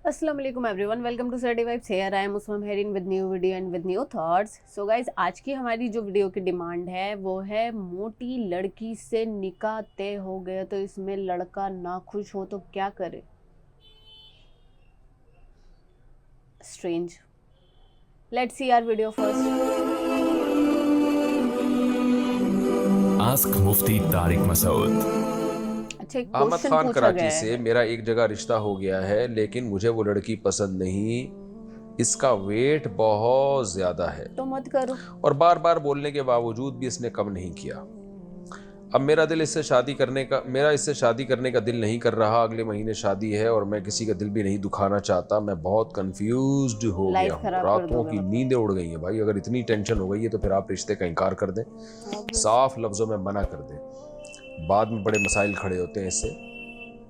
अस्सलाम वालेकुम everyone, welcome to Saturday vibes. Here I am मुस्लिम हेरिन with new video and with new thoughts. So guys, आज की हमारी जो वीडियो की डिमांड है वो है मोटी लड़की से निकाह तय हो गया तो इसमें लड़का ना खुश हो तो क्या करे। Strange. Let's see our video first. Ask Mufti Tariq Masood. अच्छा, एक अहमद क्वेश्चन खान पूछा कराची गया से है। मेरा एक जगह रिश्ता हो गया है, लेकिन मुझे वो लड़की पसंद नहीं। इसका वेट बहुत ज्यादा है तो मत करो। और बार बार बोलने के बावजूद भी इसने कम नहीं किया। अब मेरा इससे शादी करने का दिल नहीं कर रहा। अगले महीने शादी है और मैं किसी का दिल भी नहीं दुखाना चाहता। मैं बहुत कंफ्यूज्ड हो गया लाइफ हूँ। खराब कर रातों दोगे की मतलब। नींदें उड़ गई हैं भाई। अगर इतनी टेंशन हो गई है तो फिर आप रिश्ते का इनकार कर दें, साफ लफ्जों में मना कर दें। बाद में बड़े मसाइल खड़े होते हैं इससे।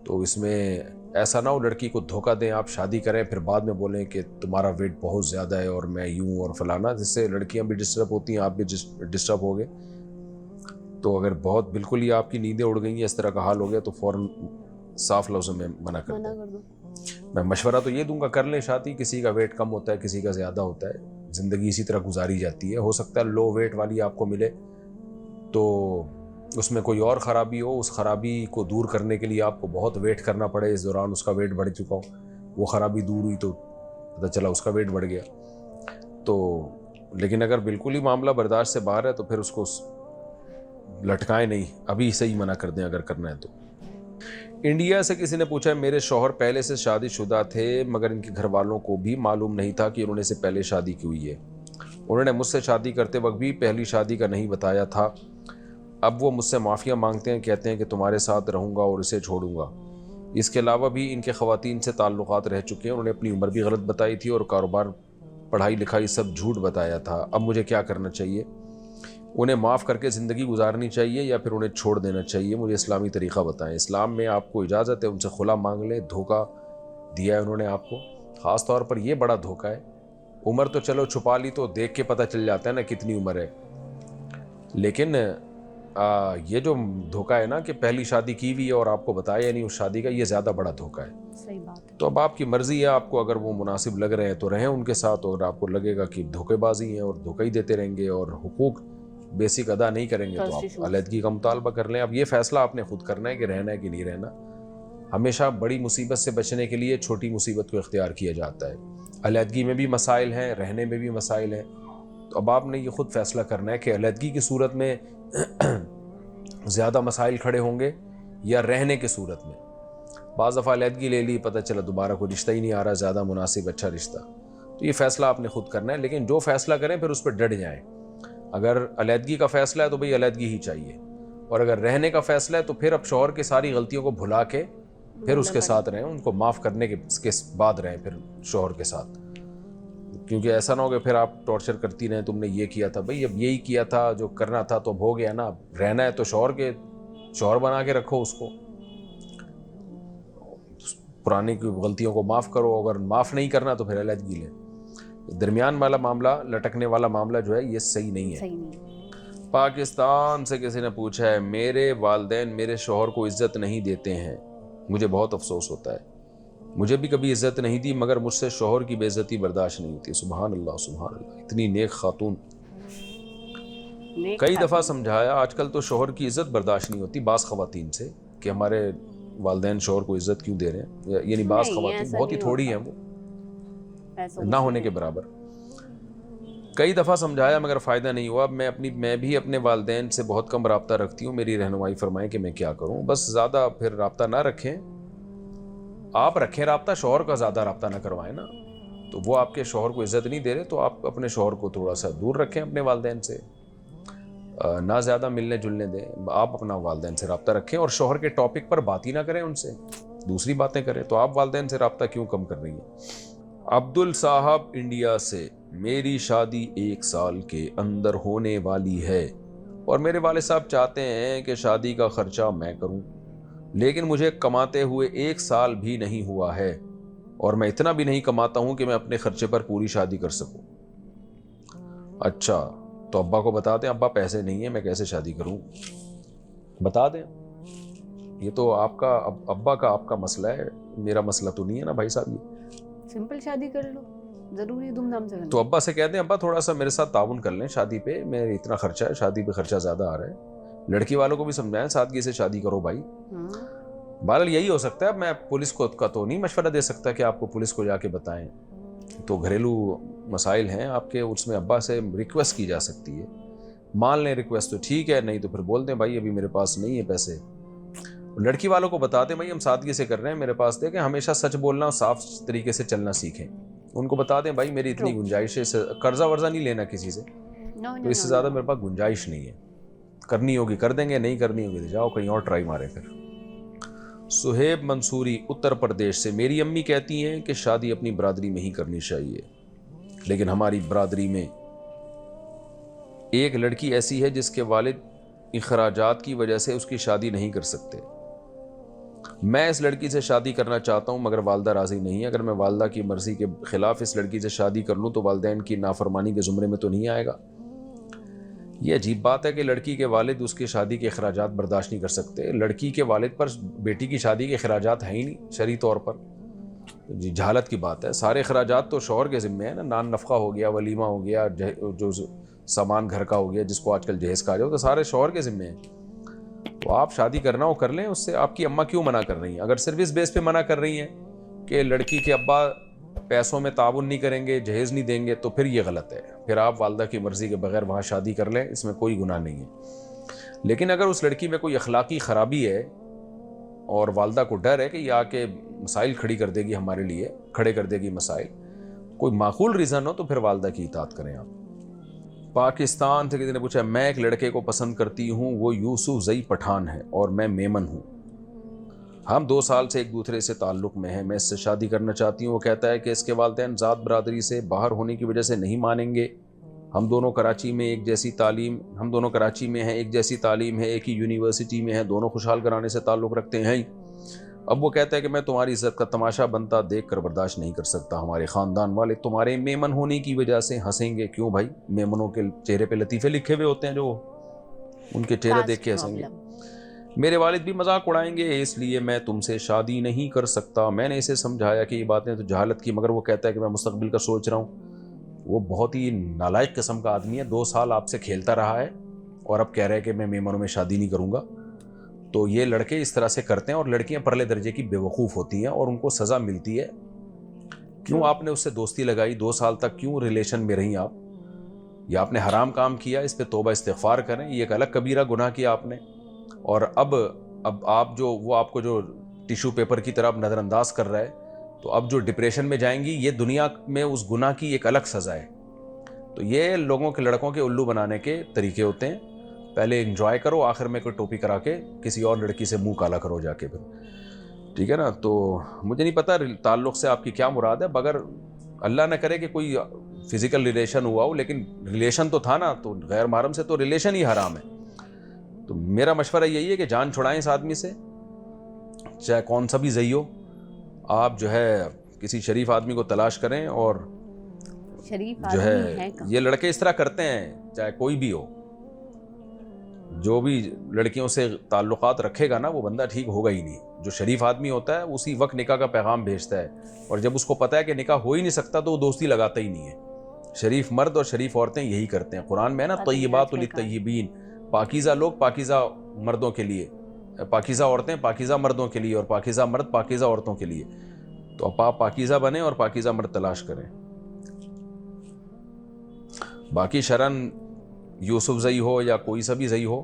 तो इसमें ऐसा ना हो लड़की को धोखा दें, आप शादी करें फिर बाद में बोलें कि तुम्हारा वेट बहुत ज़्यादा है और मैं यूं और फलाना, जिससे लड़कियां भी डिस्टर्ब होती हैं, आप भी डिस्टर्ब हो गए। तो अगर बहुत बिल्कुल ही आपकी नींदें उड़ गई हैं, इस तरह का हाल हो गया, तो फ़ौरन साफ लफ्ज़ों में मना कर दें। मैं मशवरा तो ये दूंगा, कर लें शादी। किसी का वेट कम होता है, किसी का ज़्यादा होता है, ज़िंदगी इसी तरह गुजारी जाती है। हो सकता है लो वेट वाली आपको मिले तो उसमें कोई और ख़राबी हो, उस ख़राबी को दूर करने के लिए आपको बहुत वेट करना पड़े, इस दौरान उसका वेट बढ़ चुका हो, वो ख़राबी दूर हुई तो पता चला उसका वेट बढ़ गया। तो लेकिन अगर बिल्कुल ही मामला बर्दाश्त से बाहर है तो फिर उसको लटकाएं नहीं, अभी से ही मना कर दें अगर करना है तो। इंडिया से किसी ने पूछा है, मेरे शौहर पहले से शादीशुदा थे मगर इनके घर वालों को भी मालूम नहीं था कि उन्होंने से पहले शादी की हुई है। उन्होंने मुझसे शादी करते वक्त भी पहली शादी का नहीं बताया था। अब वो मुझसे माफ़िया मांगते हैं, कहते हैं कि तुम्हारे साथ रहूँगा और इसे छोड़ूंगा। इसके अलावा भी इनके ख़वातीन से ताल्लुक़ात रह चुके हैं। उन्होंने अपनी उम्र भी गलत बताई थी और कारोबार, पढ़ाई लिखाई सब झूठ बताया था। अब मुझे क्या करना चाहिए? उन्हें माफ़ करके ज़िंदगी गुजारनी चाहिए या फिर उन्हें छोड़ देना चाहिए? मुझे इस्लामी तरीक़ा बताएं। इस्लाम में आपको इजाज़त है उनसे खुला मांग लें। धोखा दिया है उन्होंने आपको, ख़ास तौर पर यह बड़ा धोखा है। उम्र तो चलो छुपा ली तो देख के पता चल जाता है ना कितनी उम्र है, लेकिन ये जो धोखा है ना कि पहली शादी की हुई है और आपको बताया नहीं उस शादी का, ये ज़्यादा बड़ा धोखा है। सही बात है। तो अब आपकी मर्ज़ी है, आपको अगर वो मुनासिब लग रहे हैं तो रहें उनके साथ, और आपको लगेगा कि धोखेबाजी है और धोखा ही देते रहेंगे और हुकूक बेसिक अदा नहीं करेंगे तो आप अलहदगी का मुतालबा कर लें। अब ये फ़ैसला आपने खुद करना है कि रहना है कि नहीं रहना। हमेशा बड़ी मुसीबत से बचने के लिए छोटी मुसीबत को इख्तियार किया जाता है। अलहदगी में भी मसाइल हैं, रहने में भी मसाइल हैं। तो अब आपने ये खुद फैसला करना है कि अलहदगी की सूरत में ज़्यादा मसाइल खड़े होंगे या रहने की सूरत में। बाज़ दफ़ा अलहदगी ले ली, पता चला दोबारा कोई रिश्ता ही नहीं आ रहा ज़्यादा मुनासिब अच्छा रिश्ता। तो ये फ़ैसला आपने खुद करना है, लेकिन जो फ़ैसला करें फिर उस पर डट जाएँ। अगर अलहदगी का फ़ैसला है तो भाई अलहदगी ही चाहिए, और अगर रहने का फ़ैसला है तो फिर अब शौहर की सारी गलतियों को भुला के फिर उसके साथ रहें, उनको माफ़ करने के बाद रहें फिर शौहर के साथ। क्योंकि ऐसा ना हो कि फिर आप टॉर्चर करती रहें, तुमने ये किया था भाई, अब यही किया था जो करना था तो अब हो गया ना। रहना है तो शौहर बना के रखो उसको, पुरानी गलतियों को माफ़ करो। अगर माफ़ नहीं करना तो फिर अलहदगी लें। दरमियान वाला मामला, लटकने वाला मामला जो है ये सही नहीं है। पाकिस्तान से किसी ने पूछा है, मेरे वालिदैन मेरे शौहर को इज्जत नहीं देते हैं, मुझे बहुत अफसोस होता है। मुझे भी कभी इज्जत नहीं दी मगर मुझसे शौहर की बेइज्जती बर्दाश्त नहीं होती। सुभान अल्लाह सुभान अल्लाह, इतनी नेक खातून। कई दफ़ा समझाया, आजकल तो शौहर की इज्जत बर्दाश्त नहीं होती बाज़ ख़वातीन से कि हमारे वालिदैन शौहर को इज्जत क्यों दे रहे हैं। यानी बाज़ ख़वातीन, बहुत ही थोड़ी हैं वो, ना होने के बराबर। कई दफ़ा समझाया मगर फ़ायदा नहीं हुआ। मैं भी अपने वालिदैन से बहुत कम रब्ता रखती हूँ। मेरी रहनुमाई फरमाएं कि मैं क्या करूँ। बस ज़्यादा फिर रब्ता ना रखें, आप रखें रब्ता, शौहर का ज़्यादा रब्ता ना करवाएं ना। तो वो आपके शौहर को इज्जत नहीं दे रहे तो आप अपने शौहर को थोड़ा सा दूर रखें अपने वालिदैन से, ना ज़्यादा मिलने जुलने दें। आप अपना वालिदैन से रब्ता रखें और शौहर के टॉपिक पर बात ही ना करें, उनसे दूसरी बातें करें। तो आप वालिदैन से रब्ता क्यों कम कर रही हैं? अब्दुल साहब इंडिया से, मेरी शादी 1 साल के अंदर होने वाली है और मेरे वाले साहब चाहते हैं कि शादी का खर्चा मैं करूं, लेकिन मुझे कमाते हुए 1 साल भी नहीं हुआ है और मैं इतना भी नहीं कमाता हूं कि मैं अपने खर्चे पर पूरी शादी कर सकूं। अच्छा, तो अब्बा को बता दें, अब्बा पैसे नहीं है, मैं कैसे शादी करूं? बता दें। ये तो आपका अब्बा का आपका मसला है, मेरा मसला तो नहीं है ना भाई साहब। ये सिंपल शादी कर लो, जरूरी धूमधाम से करना। तो अब्बा से कहते हैं अब्बा थोड़ा सा मेरे साथ ताउन कर लें शादी पे, मेरे इतना खर्चा है, शादी पे खर्चा ज़्यादा आ रहा है। लड़की वालों को भी समझाएं सादगी से शादी करो भाई। बहरहाल यही हो सकता है, मैं पुलिस को का तो नहीं मशवरा दे सकता कि आपको पुलिस को जाके बताएं, तो घरेलू मसाइल हैं आपके, उसमें अब्बा से रिक्वेस्ट की जा सकती है। मान लें रिक्वेस्ट तो ठीक है, नहीं तो फिर बोल दें भाई अभी मेरे पास नहीं है पैसे। लड़की वालों को बता दें भाई हम सादगी से कर रहे हैं, मेरे पास देखें, हमेशा सच बोलना और साफ तरीके से चलना सीखें। उनको बता दें भाई मेरी इतनी गुंजाइश है, कर्जा वर्जा नहीं लेना किसी से, तो इससे ज़्यादा मेरे पास गुंजाइश नहीं है, करनी होगी कर देंगे, नहीं करनी होगी तो जाओ कहीं और ट्राई मारे। फिर सुहेब मंसूरी उत्तर प्रदेश से, मेरी अम्मी कहती हैं कि शादी अपनी बरादरी में ही करनी चाहिए, लेकिन हमारी बरादरी में एक लड़की ऐसी है जिसके वालिद इखराजात की वजह से उसकी शादी नहीं कर सकते। मैं इस लड़की से शादी करना चाहता हूँ मगर वालदा राज़ी नहीं है। अगर मैं वालदा की मर्ज़ी के ख़िलाफ़ इस लड़की से शादी कर लूँ तो वालिदैन की नाफरमानी के ज़ुमरे में तो नहीं आएगा। ये अजीब बात है कि लड़की के वालिद उसकी शादी के अखराजात बर्दाश्त नहीं कर सकते। लड़की के वालिद पर बेटी की शादी के अखराजात हैं ही नहीं शरई तौर पर। जी जहालत की बात है, सारे अखराजात तो शौहर के ज़िम्मे है ना, नान नफ़क़ा हो गया, वलीमा हो गया, जो सामान घर का हो गया जिसको आजकल जहेज़ कहा जाए, तो सारे शौहर के ज़िम्मे हैं। तो आप शादी करना हो कर लें उससे, आपकी अम्मा क्यों मना कर रही हैं? अगर सिर्फ इस बेस पे मना कर रही हैं कि लड़की के अब्बा पैसों में ताउन नहीं करेंगे, जहेज़ नहीं देंगे, तो फिर ये गलत है। फिर आप वालदा की मर्ज़ी के बगैर वहाँ शादी कर लें, इसमें कोई गुनाह नहीं है। लेकिन अगर उस लड़की में कोई अखलाकी ख़राबी है और वालदा को डर है कि ये आके मसाइल खड़ी कर देगी, हमारे लिए खड़े कर देगी मसाइल, कोई माकूल रीज़न हो, तो फिर वालदा की इताअत करें आप। पाकिस्तान से किसी ने पूछा, मैं एक लड़के को पसंद करती हूँ, वो यूसुफ जई पठान है और मैं मेमन हूँ। हम 2 साल से एक दूसरे से ताल्लुक़ में हैं, मैं इससे शादी करना चाहती हूँ। वो कहता है कि इसके वालिदैन ज़ात बरादरी से बाहर होने की वजह से नहीं मानेंगे। हम दोनों कराची में हैं, एक जैसी तालीम है, एक ही यूनिवर्सिटी में हैं, दोनों खुशहाल घराने से ताल्लुक़ रखते हैं। अब वो कहता है कि मैं तुम्हारी इज़्ज़त का तमाशा बनता देख कर बर्दाश्त नहीं कर सकता। हमारे ख़ानदान वाले तुम्हारे मेमन होने की वजह से हंसेंगे। क्यों भाई? मेमनों के चेहरे पे लतीफ़े लिखे हुए होते हैं, जो उनके चेहरे देख के हंसेंगे। मेरे वालिद भी मजाक उड़ाएंगे, इसलिए मैं तुमसे शादी नहीं कर सकता। मैंने इसे समझाया कि ये बातें तो जहालत की, मगर वो कहता है कि मैं मुस्तकबिल का सोच रहा हूँ। वो बहुत ही नालायक किस्म का आदमी है। 2 साल आपसे खेलता रहा है और अब कह रहा है कि मैं मेमनों में शादी नहीं करूँगा। तो ये लड़के इस तरह से करते हैं और लड़कियां परले दर्जे की बेवकूफ़ होती हैं और उनको सज़ा मिलती है। क्यों आपने उससे दोस्ती लगाई? 2 साल तक क्यों रिलेशन में रही आप? या आपने हराम काम किया, इस पे तौबा इस्तिग़फ़ार करें। ये एक अलग कबीरा गुनाह किया आपने। और अब आप जो वो आपको जो टिश्यू पेपर की तरह नज़रअंदाज कर रहा है, तो अब जो डिप्रेशन में जाएंगी, ये दुनिया में उस गुनाह की एक अलग सज़ा है। तो ये लोगों के लड़कों के उल्लू बनाने के तरीके होते हैं। पहले एंजॉय करो, आखिर में कोई टोपी करा के किसी और लड़की से मुंह काला करो जाके फिर, ठीक है ना। तो मुझे नहीं पता ताल्लुक़ से आपकी क्या मुराद है, मगर अल्लाह न करे कि कोई फिज़िकल रिलेशन हुआ हो, लेकिन रिलेशन तो था ना, तो गैर महरम से तो रिलेशन ही हराम है। तो मेरा मशवरा यही है कि जान छुड़ाएं इस आदमी से, चाहे कौन सा भी ज़ई हो। आप जो है किसी शरीफ आदमी को तलाश करें, और शरीफ जो है ये लड़के इस तरह करते हैं, चाहे कोई भी हो, जो भी लड़कियों से ताल्लुकात रखेगा ना, वो बंदा ठीक होगा ही नहीं। जो शरीफ आदमी होता है उसी वक्त निकाह का पैगाम भेजता है, और जब उसको पता है कि निकाह हो ही नहीं सकता तो वो दोस्ती लगाता ही नहीं है। शरीफ मर्द और शरीफ औरतें यही करते हैं। कुरान में है ना, तय्यबातुल लित्तय्यबीन, पाकीज़ा लोग पाकीज़ा मर्दों के लिए, पाकीज़ा औरतें पाकीज़ा मर्दों के लिए, और पाकीज़ा मर्द पाकीज़ा औरतों के लिए। तो आप पाकीज़ा बने और पाकीज़ा मर्द तलाश करें। बाकी शरन यूसुफ ज़ई हो या कोई सा भी ज़ई हो,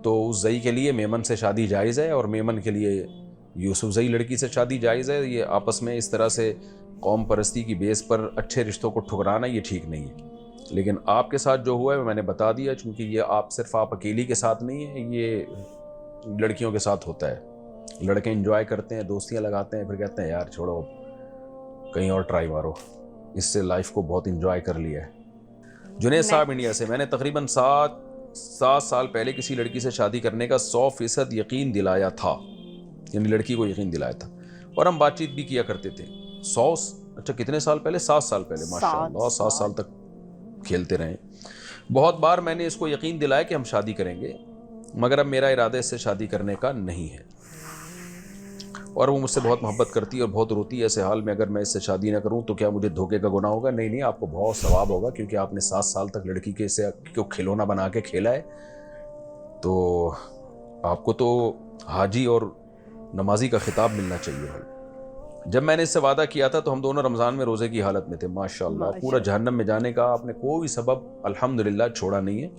तो उस ज़ई के लिए मेमन से शादी जायज़ है, और मेमन के लिए यूसुफ ज़ई लड़की से शादी जायज़ है। ये आपस में इस तरह से कौम परस्ती की बेस पर अच्छे रिश्तों को ठुकराना ये ठीक नहीं है। लेकिन आपके साथ जो हुआ है मैंने बता दिया, चूँकि ये सिर्फ आप अकेली के साथ नहीं है, ये लड़कियों के साथ होता है। लड़के एंजॉय करते हैं, दोस्तियाँ लगाते हैं, फिर कहते हैं यार छोड़ो कहीं और ट्राई मारो, इससे लाइफ को बहुत एंजॉय कर लिया है। जुनेद साहब इंडिया से, मैंने तकरीबन 7 साल पहले किसी लड़की से शादी करने का 100% यकीन दिलाया था, यानी लड़की को यकीन दिलाया था, और हम बातचीत भी किया करते थे। 100 अच्छा कितने साल पहले? 7 साल पहले, माशाअल्लाह 7 साल तक खेलते रहे। बहुत बार मैंने इसको यकीन दिलाया कि हम शादी करेंगे, मगर अब मेरा इरादा इससे शादी करने का नहीं है। और वो मुझसे बहुत मोहब्बत करती है और बहुत रोती है। ऐसे हाल में अगर मैं इससे शादी ना करूं तो क्या मुझे धोखे का गुनाह होगा? नहीं नहीं, आपको बहुत सवाब होगा, क्योंकि आपने 7 साल तक लड़की के से को खिलौना बना के खेला है। तो आपको तो हाजी और नमाजी का खिताब मिलना चाहिए भाई। जब मैंने इससे वादा किया था तो हम दोनों रमज़ान में रोज़े की हालत में थे। माशाल्लाह, पूरा जहन्नम में जाने का आपने कोई सबब अल्हम्दुलिल्लाह छोड़ा नहीं है।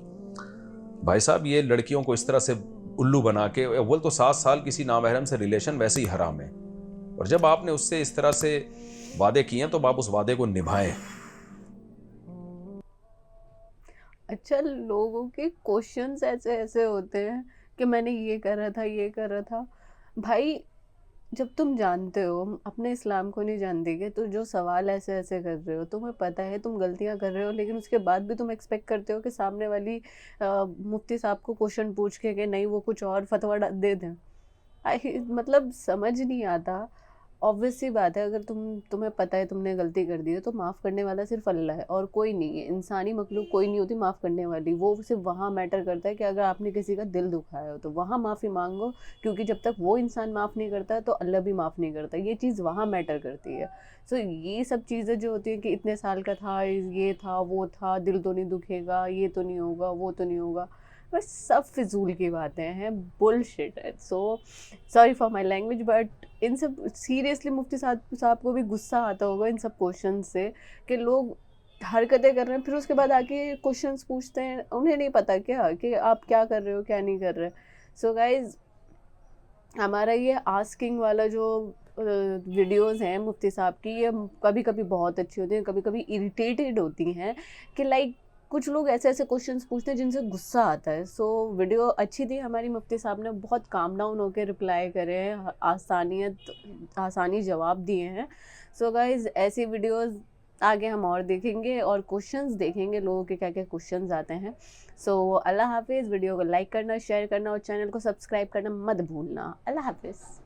भाई साहब, ये लड़कियों को इस तरह से उल्लू बना के, अव्वल तो 7 साल किसी नामहरम से रिलेशन वैसे ही हराम है, और जब आपने उससे इस तरह से वादे किए हैं तो आप उस वादे को निभाएं। अच्छा, लोगों के क्वेश्चंस ऐसे ऐसे होते हैं कि मैंने ये करा था, ये करा था। भाई, जब तुम जानते हो, अपने इस्लाम को नहीं जानते कि तो जो सवाल ऐसे ऐसे कर रहे हो, तुम्हें पता है तुम गलतियां कर रहे हो, लेकिन उसके बाद भी तुम एक्सपेक्ट करते हो कि सामने वाली मुफ्ती साहब को क्वेश्चन पूछ के कि नहीं वो कुछ और फतवा दे दें। मतलब समझ नहीं आता। ऑब्वियस सी बात है, अगर तुम्हें पता है तुमने गलती कर दी है तो माफ़ करने वाला सिर्फ अल्लाह है और कोई नहीं है। इंसानी मखलूक कोई नहीं होती माफ़ करने वाली। वो सिर्फ वहाँ मैटर करता है कि अगर आपने किसी का दिल दुखाया हो तो वहाँ माफ़ी मांगो, क्योंकि जब तक वो इंसान माफ़ नहीं करता तो अल्लाह भी माफ़ नहीं करता। ये चीज़ वहाँ मैटर करती है। सो ये सब चीज़ें जो होती हैं कि इतने साल का था, ये था, वो था, दिल तो नहीं दुखेगा, ये तो नहीं होगा, वो तो नहीं होगा, बस सब फिजूल की बातें हैं, बुलशिट है। So sorry for my language, but in सब सीरियसली मुफ्ती साहब को भी गुस्सा आता होगा इन सब क्वेश्चन से कि लोग हरकतें कर रहे हैं, फिर उसके बाद आके क्वेश्चंस पूछते हैं। उन्हें नहीं पता क्या कि आप क्या कर रहे हो, क्या नहीं कर रहे। सो गाइज, हमारा ये आस्किंग वाला जो वीडियोस हैं मुफ्ती साहब की, ये कभी कभी बहुत अच्छी होती हैं, कभी कभी इरिटेटेड होती हैं कि लाइक कुछ लोग ऐसे ऐसे क्वेश्चंस पूछते हैं जिनसे गुस्सा आता है। सो वीडियो अच्छी थी हमारी, मुफ्ती साहब ने बहुत काम डाउन होकर रिप्लाई करे हैं, आसानी जवाब दिए हैं। सो गाइज, ऐसी वीडियोस आगे हम और देखेंगे और क्वेश्चंस देखेंगे लोगों के क्या क्या क्वेश्चंस आते हैं। सो अल्लाह हाफिज़। वीडियो को लाइक करना, शेयर करना और चैनल को सब्सक्राइब करना मत भूलना। अल्लाह हाफिज़।